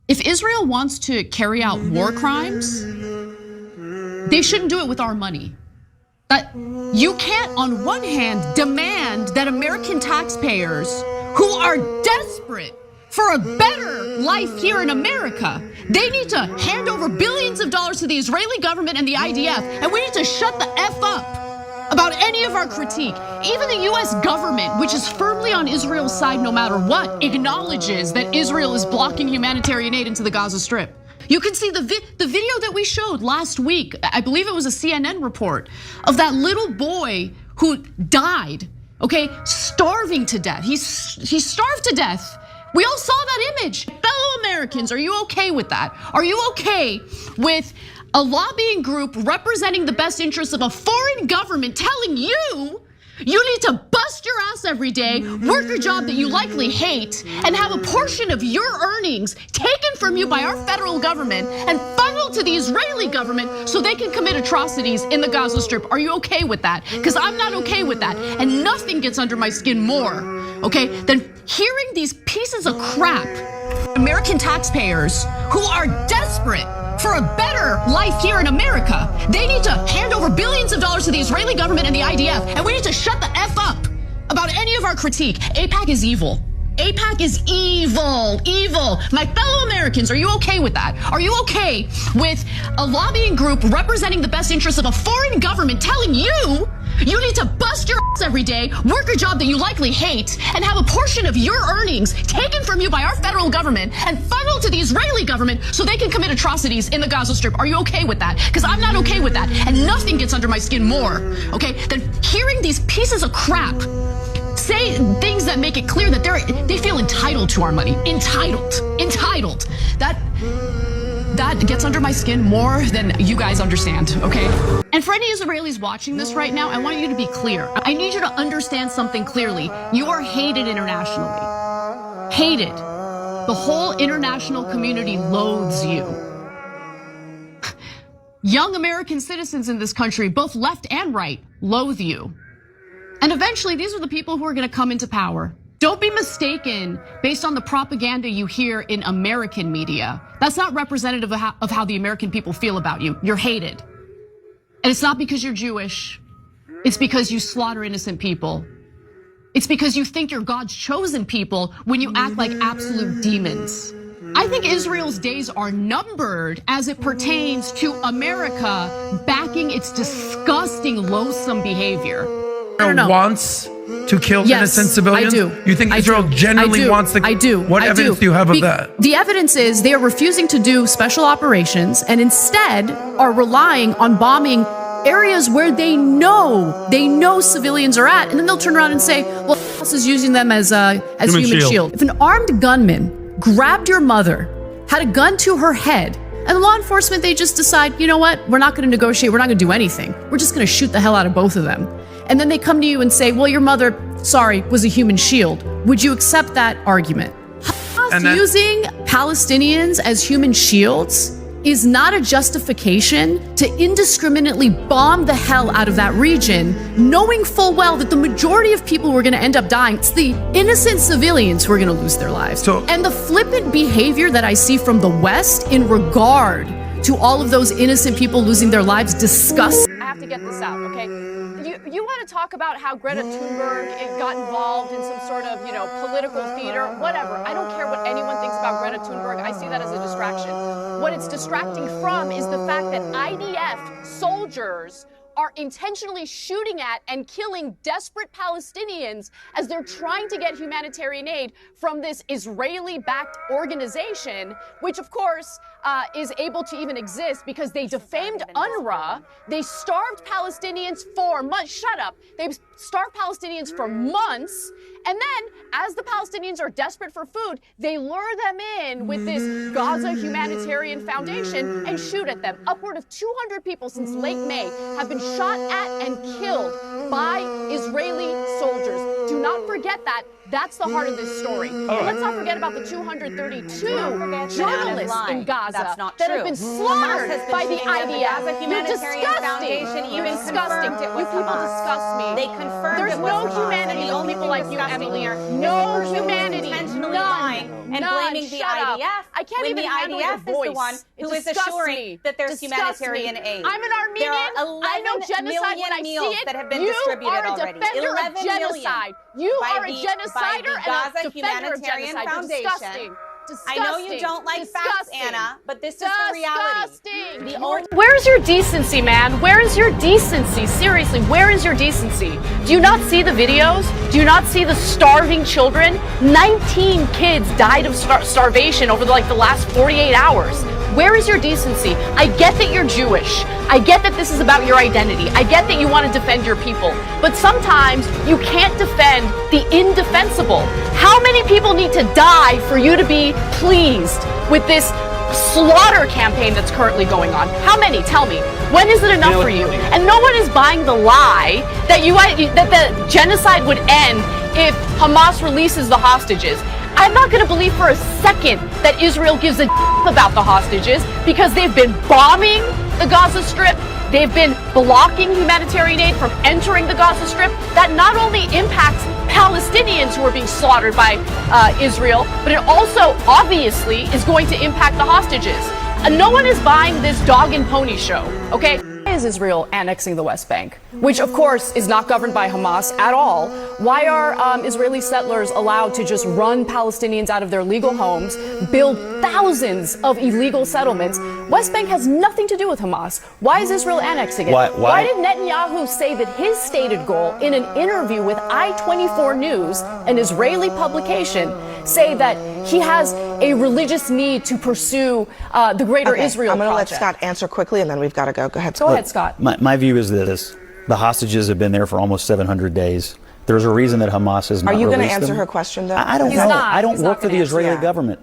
If Israel wants to carry out war crimes, they shouldn't do it with our money. But you can't, on one hand, demand that American taxpayers who are desperate for a better life here in America, they need to hand over billions of dollars to the Israeli government and the IDF, and we need to shut the F up about any of our critique. Even the US government, which is firmly on Israel's side no matter what, acknowledges that Israel is blocking humanitarian aid into the Gaza Strip. You can see the video that we showed last week, I believe it was a CNN report, of that little boy who died, okay, starving to death. He starved to death. We all saw that image. Fellow Americans, are you okay with that? Are you okay with a lobbying group representing the best interests of a foreign government telling you you need to bust your ass every day, work a job that you likely hate, and have a portion of your earnings taken from you by our federal government and funneled to the Israeli government so they can commit atrocities in the Gaza Strip? Are you okay with that? Because I'm not okay with that. And nothing gets under my skin more, okay, than hearing these pieces of crap, American taxpayers who are desperate for a better life here in America. They need to hand over billions of dollars to the Israeli government and the IDF, and we need to shut the F up about any of our critique. AIPAC is evil. AIPAC is evil, evil. My fellow Americans, are you okay with that? Are you okay with a lobbying group representing the best interests of a foreign government telling you you need to bust your ass every day, work a job that you likely hate, and have a portion of your earnings taken from you by our federal government and funneled to the Israeli government so they can commit atrocities in the Gaza Strip? Are you okay with that? Because I'm not okay with that, and nothing gets under my skin more, okay, than hearing these pieces of crap say things that make it clear that they feel entitled to our money. Entitled. That gets under my skin more than you guys understand, okay? And for any Israelis watching this right now, I want you to be clear. I need you to understand something clearly. You are hated internationally. Hated. The whole international community loathes you. Young American citizens in this country, both left and right, loathe you. And eventually, these are the people who are gonna come into power. Don't be mistaken based on the propaganda you hear in American media. That's not representative of how the American people feel about you. You're hated. And it's not because you're Jewish. It's because you slaughter innocent people. It's because you think you're God's chosen people when you act like absolute demons. I think Israel's days are numbered as it pertains to America backing its disgusting, loathsome behavior. Wants to kill innocent civilians? I do. You think Israel generally wants to? I do. What evidence do you have of that? The evidence is they are refusing to do special operations and instead are relying on bombing areas where they know civilians are at, and then they'll turn around and say, well, Hamas is using them as human shield. If an armed gunman grabbed your mother, had a gun to her head, and law enforcement, they just decide, you know what, we're not gonna negotiate, we're not gonna do anything. We're just gonna shoot the hell out of both of them. And then they come to you and say, well, your mother, sorry, was a human shield. Would you accept that argument? Hamas using Palestinians as human shields is not a justification to indiscriminately bomb the hell out of that region, knowing full well that the majority of people who are gonna end up dying, it's the innocent civilians who are gonna lose their lives. And the flippant behavior that I see from the West in regard to all of those innocent people losing their lives disgusts. I have to get this out, okay? You want to talk about how Greta Thunberg got involved in some sort of, political theater, whatever. I don't care what anyone thinks about Greta Thunberg. I see that as a distraction. What it's distracting from is the fact that IDF soldiers are intentionally shooting at and killing desperate Palestinians as they're trying to get humanitarian aid from this Israeli-backed organization, which of course is able to even exist because they defamed UNRWA. They starved Palestinians for months. Shut up. They've starved Palestinians for months. And then, as the Palestinians are desperate for food, they lure them in with this Gaza Humanitarian Foundation and shoot at them. Upward of 200 people since late May have been shot at and killed by Israeli soldiers. Do not forget that. That's the heart of this story. Let's not forget about the 232 journalists in Gaza that have been slaughtered by the IDF. You're disgusting. You're disgusting. You people disgust me. They confirmed There's no humanity in people like you, Emily. No humanity. None. and blaming the IDF I can't when even the handle your IDF is the voice. one who is assuring that there's humanitarian aid. I'm an Armenian. There are 11 I know genocide when I million meals see it. that have been You distributed are a already. defender 11 of genocide. You by are a the- genocider by the and a Gaza defender of Humanitarian genocide. Foundation. Disgusting. I know you don't like facts, Anna, but this is the reality. Disgusting. Where's your decency, man? Where is your decency? Seriously, where is your decency? Do you not see the videos? Do you not see the starving children? 19 kids died of starvation over the last 48 hours. Where is your decency? I get that you're Jewish. I get that this is about your identity. I get that you want to defend your people. But sometimes you can't defend the indefensible. How many people need to die for you to be pleased with this slaughter campaign that's currently going on? How many? Tell me. When is it enough for you? And no one is buying the lie that that the genocide would end if Hamas releases the hostages. I'm not going to believe for a second that Israel gives a about the hostages, because they've been bombing the Gaza Strip. They've been blocking humanitarian aid from entering the Gaza Strip. That not only impacts Palestinians who are being slaughtered by Israel, but it also obviously is going to impact the hostages. And no one is buying this dog and pony show, okay? Why is Israel annexing the West Bank, which of course is not governed by Hamas at all? Why are Israeli settlers allowed to just run Palestinians out of their legal homes, build thousands of illegal settlements? West Bank has nothing to do with Hamas. Why is Israel annexing it? Why did Netanyahu say that his stated goal in an interview with I-24 News, an Israeli publication, say that he has a religious need to pursue the greater Israel I'm going to let project? Scott answer quickly, and then we've got to go. Go ahead, Scott. Go ahead, Scott. My view is this. The hostages have been there for almost 700 days. There's a reason that Hamas has not Are you released going to answer them. her question, though? I don't He's know. not. I don't He's not work for the gonna Israeli answer. government.